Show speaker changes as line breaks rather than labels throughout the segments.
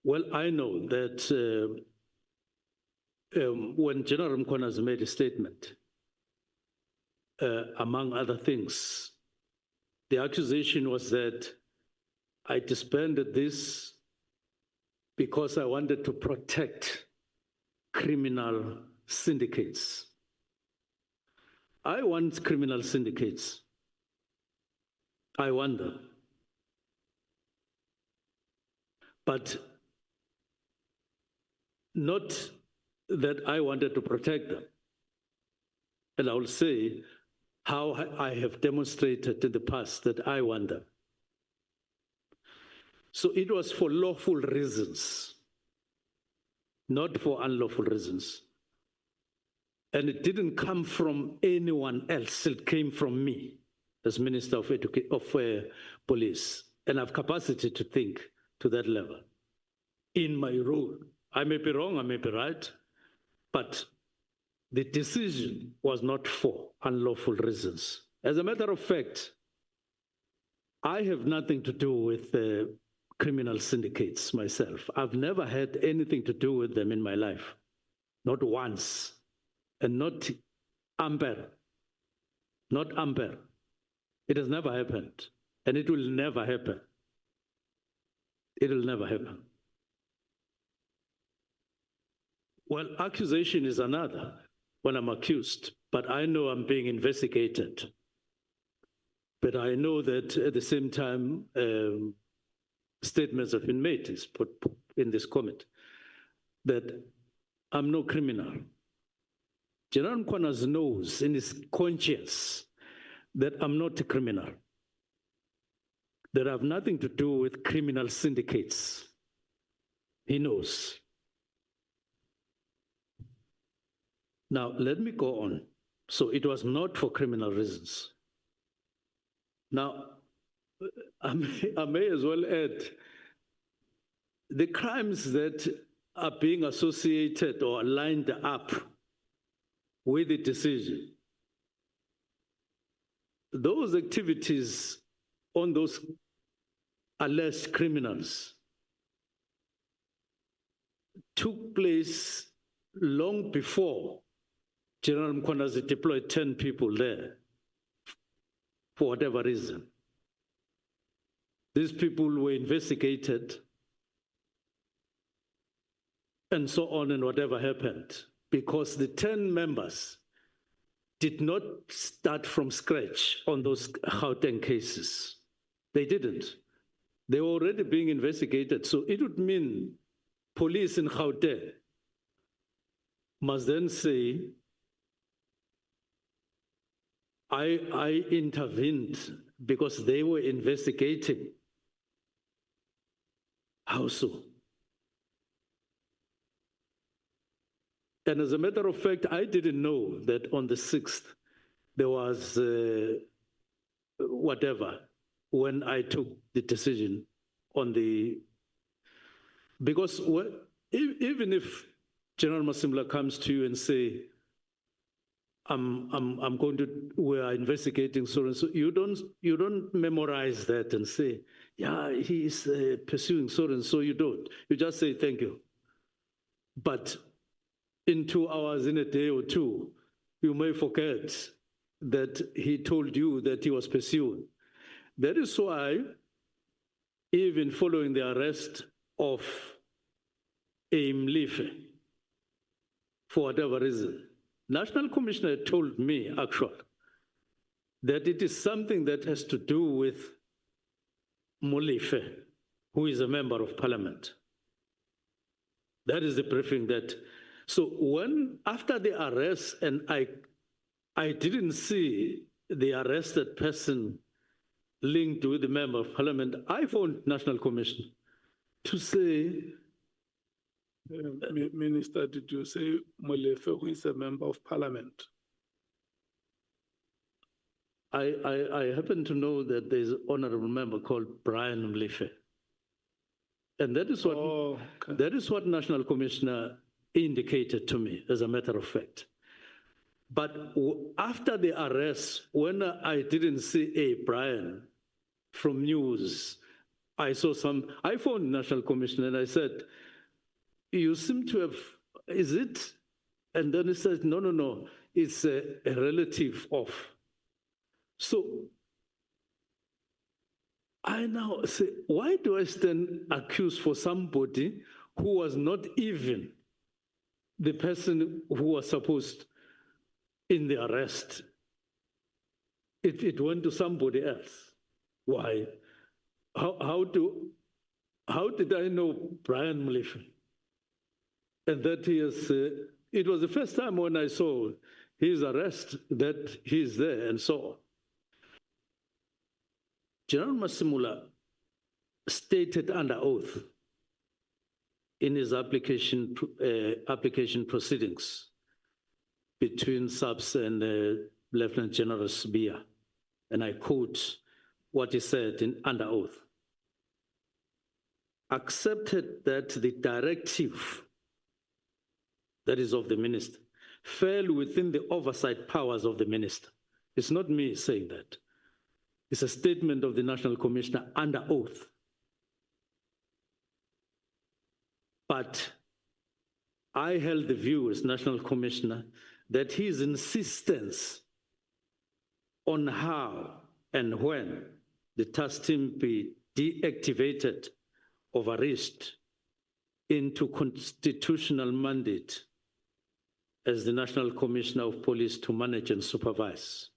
Well, I know that when General Mchunu has made a statement, among other things, the accusation was that I disbanded this because I wanted to protect criminal syndicates. I want criminal syndicates. I wonder. But not that I wanted to protect them. And I will say how I have demonstrated in the past that I want them. So it was for lawful reasons, not for unlawful reasons. And it didn't come from anyone else. It came from me as Minister of Police. And I have capacity to think to that level in my role. I may be wrong, I may be right, but the decision was not for unlawful reasons. As a matter of fact, I have nothing to do with criminal syndicates myself. I've never had anything to do with them in my life, not once, and not Amber, not Amber. It has never happened, and it will never happen. It will never happen. Well, accusation is another when I'm accused, but I know I'm being investigated. But I know that at the same time, statements have been made is put in this comment that I'm no criminal. General Mchunu knows in his conscience that I'm not a criminal, that I have nothing to do with criminal syndicates. He knows. Now, let me go on. So it was not for criminal reasons. Now, I may as well add, the crimes that are being associated or lined up with the decision, those activities on those alleged criminals took place long before General Mchunu has deployed 10 people there for whatever reason. These people were investigated and so on, and whatever happened, because the 10 members did not start from scratch on those Gauteng cases. They didn't. They were already being investigated. So it would mean police in Gauteng must then say, I intervened because they were investigating. How so? And as a matter of fact, I didn't know that on the 6th, there was whatever, when I took the decision on the, because even if General Masimla comes to you and say, I'm going to, we are investigating so and so, you don't memorize that and say, yeah, he is pursuing so and so, you don't. You just say, thank you. But in 2 hours, in a day or two, you may forget that he told you that he was pursuing. That is why, even following the arrest of Mlife, for whatever reason, National Commissioner told me, actually, that it is something that has to do with Mlife, who is a member of parliament. That is the briefing that, so when, after the arrest, and I didn't see the arrested person linked with the member of parliament, I phoned National Commission to say,
Minister, did you say Molefe, who is a member of parliament?
I happen to know that there's an honorable member called Brian Mlife. And that is what, that is what National Commissioner indicated to me, as a matter of fact. But after the arrest, when I didn't see a Brian from news, I phoned National Commission and I said, you seem to have, is it? And then he said, no, it's a relative of. So I now say, why do I stand accused for somebody who was not even the person who was supposed in the arrest? It went to somebody else. Why? How did I know Brian Mlifi? And that he is, it was the first time when I saw his arrest that he's there and so on. General Masimula stated under oath in his application proceedings between SAPS and Lieutenant General Sibia, and I quote what he said under oath: accepted that the directive, that is of the minister, fell within the oversight powers of the minister. It's not me saying that. It's a statement of the National Commissioner under oath. But I held the view as National Commissioner that his insistence on how and when the task team be deactivated of arrest into constitutional mandate as the National Commissioner of Police to manage and supervise.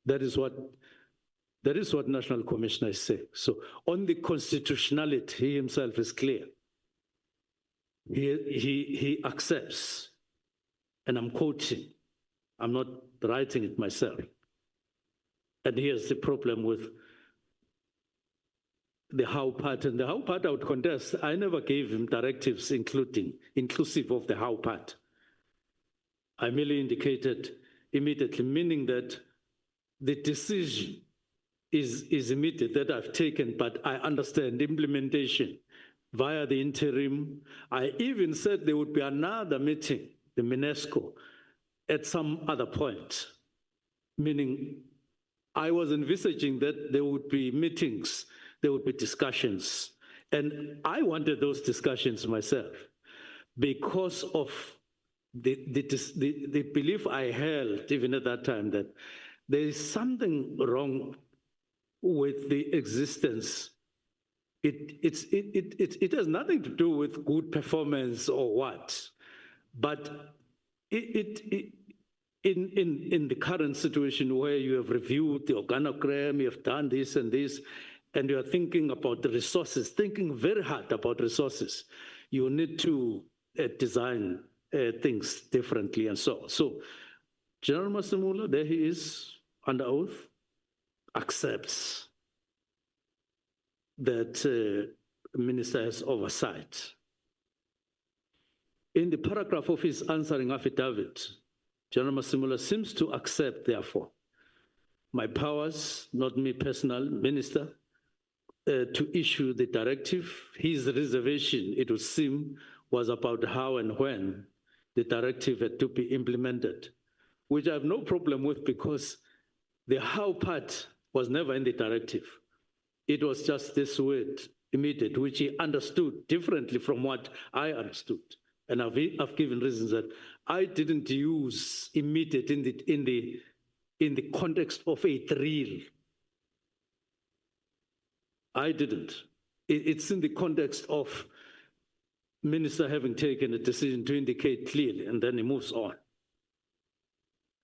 That is what National Commissioner is saying. So on the constitutionality, he himself is clear. He accepts, and I'm quoting, I'm not writing it myself. And here's the problem with the how part, and the how part I would contest. I never gave him directives inclusive of the how part. I merely indicated immediately, meaning that the decision is immediate that I've taken, but I understand implementation via the interim. I even said there would be another meeting, the UNESCO, at some other point, meaning I was envisaging that there would be meetings, there would be discussions, and I wanted those discussions myself because of the belief I held even at that time that there is something wrong with the existence. It has nothing to do with good performance or what, but in the current situation where you have reviewed the organogram, you have done this and this, and you are thinking about the resources, thinking very hard about resources, you need to design things differently and so on. So General Masimula, there he is under oath, accepts that minister has oversight. In the paragraph of his answering affidavit, General Masimula seems to accept, therefore, my powers, not me personal, minister, to issue the directive. His reservation, it would seem, was about how and when the directive had to be implemented, which I have no problem with because the how part was never in the directive. It was just this word, immediate, which he understood differently from what I understood. And I've given reasons that I didn't use immediate in the context of a drill. I didn't. It's in the context of minister having taken a decision to indicate clearly, and then he moves on.